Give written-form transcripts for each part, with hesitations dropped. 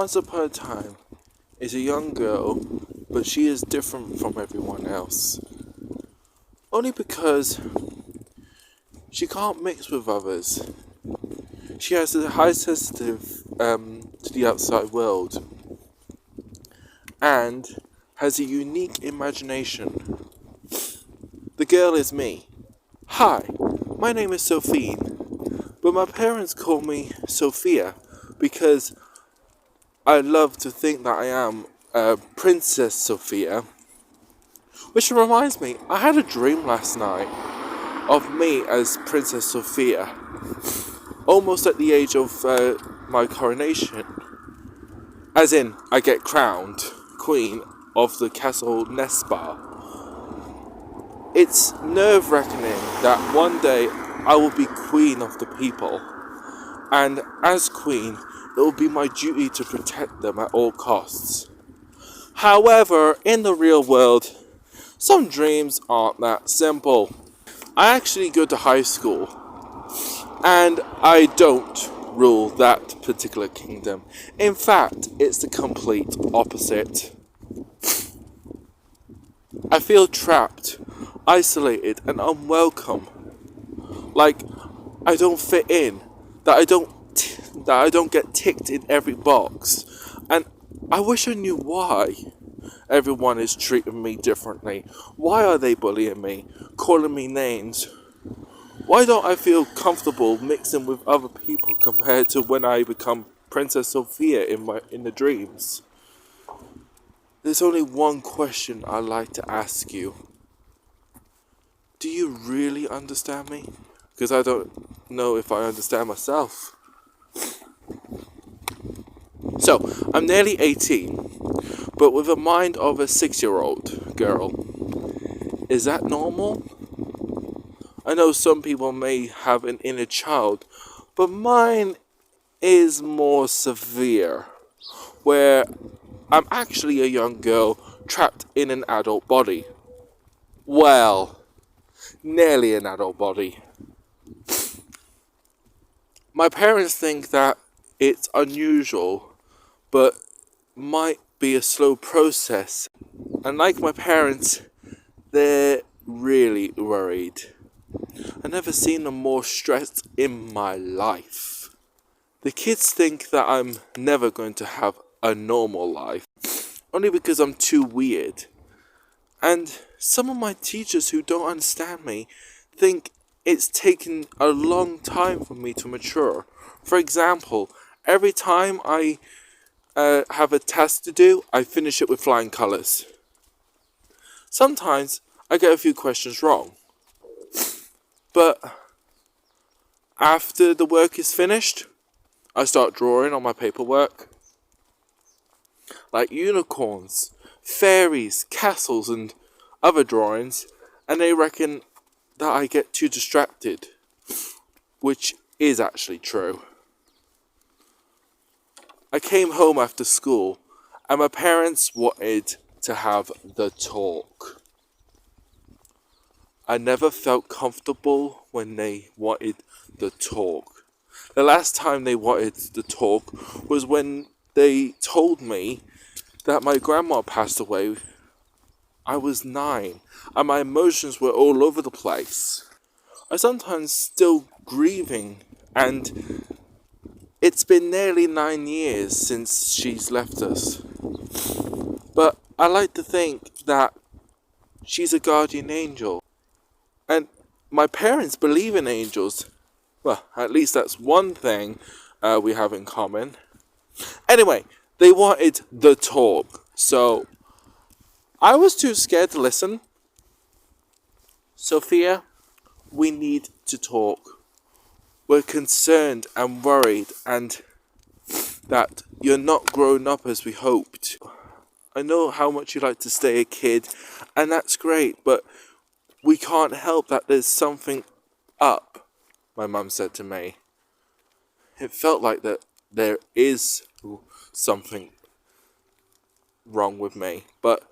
Once Upon a Time is a young girl, but she is different from everyone else. Only because she can't mix with others. She has a high sensitive to the outside world and has a unique imagination. The girl is me. Hi, my name is Sophie, but my parents call me Sophia because I love to think that I am Princess Sophia. Which reminds me, I had a dream last night of me as Princess Sophia, almost at the age of my coronation. As in, I get crowned Queen of the Castle Nespa. It's nerve-wracking that one day I will be Queen of the people, and as Queen, it will be my duty to protect them at all costs. However, in the real world, some dreams aren't that simple. I actually go to high school, and I don't rule that particular kingdom. In fact, it's the complete opposite. I feel trapped, isolated, and unwelcome. Like I don't fit in, that I don't get ticked in every box, and I wish I knew why. Everyone is treating me differently. Why are they bullying me, calling me names? Why don't I feel comfortable mixing with other people compared to when I become Princess Sophia in the dreams? There's only one question I'd like to ask you. Do you really understand me? Because I don't know if I understand myself. So, I'm nearly 18, but with a mind of a 6-year-old girl. Is that normal? I know some people may have an inner child, but mine is more severe, where I'm actually a young girl trapped in an adult body. Well, nearly an adult body. My parents think that it's unusual, but might be a slow process. And like my parents, they're really worried. I've never seen them more stressed in my life. The kids think that I'm never going to have a normal life, only because I'm too weird. And some of my teachers who don't understand me think it's taken a long time for me to mature. For example, every time I have a task to do, I finish it with flying colours. Sometimes I get a few questions wrong. But after the work is finished, I start drawing on my paperwork. Like unicorns, fairies, castles and other drawings. And they reckon that I get too distracted. Which is actually true. I came home after school and my parents wanted to have the talk. I never felt comfortable when they wanted the talk. The last time they wanted the talk was when they told me that my grandma passed away. I was 9 and my emotions were all over the place. I sometimes still grieving, and it's been nearly 9 years since she's left us. But I like to think that she's a guardian angel. And my parents believe in angels. Well, at least that's one thing we have in common. Anyway, they wanted the talk. So I was too scared to listen. Sophia, we need to talk. We're concerned and worried, and that you're not grown up as we hoped. I know how much you like to stay a kid, and that's great, but we can't help that there's something up, my mum said to me. It felt like that there is something wrong with me, but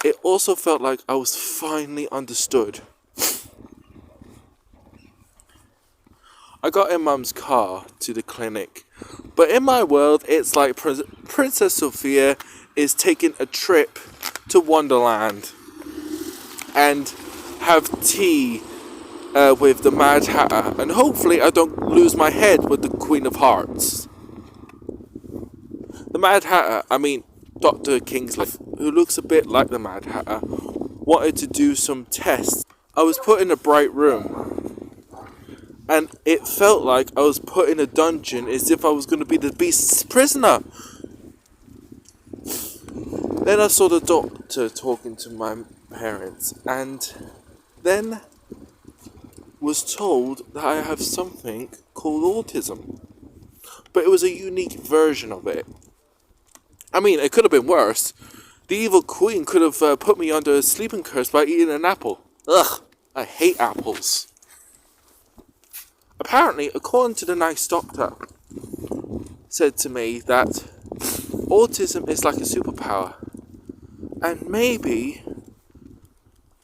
it also felt like I was finally understood. I got in Mum's car to the clinic But in my world, it's like Princess Sophia is taking a trip to Wonderland and have tea with the Mad Hatter, and hopefully I don't lose my head with the Queen of Hearts. The Mad Hatter, I mean Dr. Kingsley, who looks a bit like the Mad Hatter, wanted to do some tests. I was put in a bright room, and it felt like I was put in a dungeon as if I was going to be the Beast's prisoner. Then I saw the doctor talking to my parents, and then was told that I have something called autism. But it was a unique version of it. I mean, it could have been worse. The evil queen could have put me under a sleeping curse by eating an apple. Ugh, I hate apples. Apparently, according to the nice doctor, said to me that autism is like a superpower. And maybe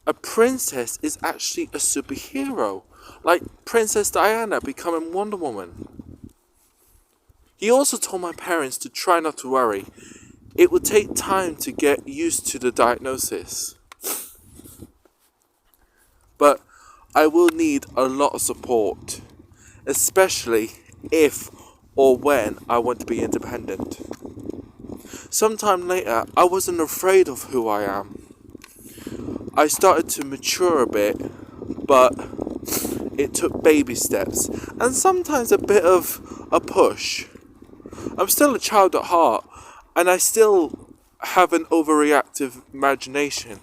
a princess is actually a superhero, like Princess Diana becoming Wonder Woman. He also told my parents to try not to worry. It would take time to get used to the diagnosis. But I will need a lot of support, especially if or when I want to be independent. Sometime later, I wasn't afraid of who I am. I started to mature a bit, but it took baby steps and sometimes a bit of a push. I'm still a child at heart, and I still have an overreactive imagination.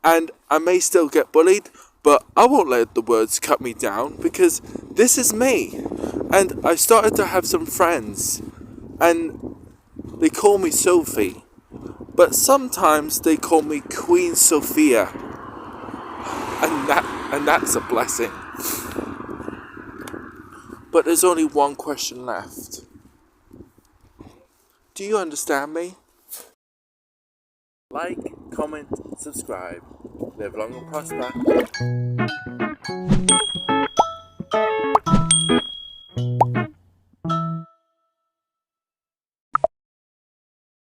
And I may still get bullied, but I won't let the words cut me down because this is me. And I started to have some friends, and they call me Sophie, but sometimes they call me Queen Sophia, and that's a blessing. But there's only one question left. Do you understand me? Like, comment, subscribe. Live long and prosper.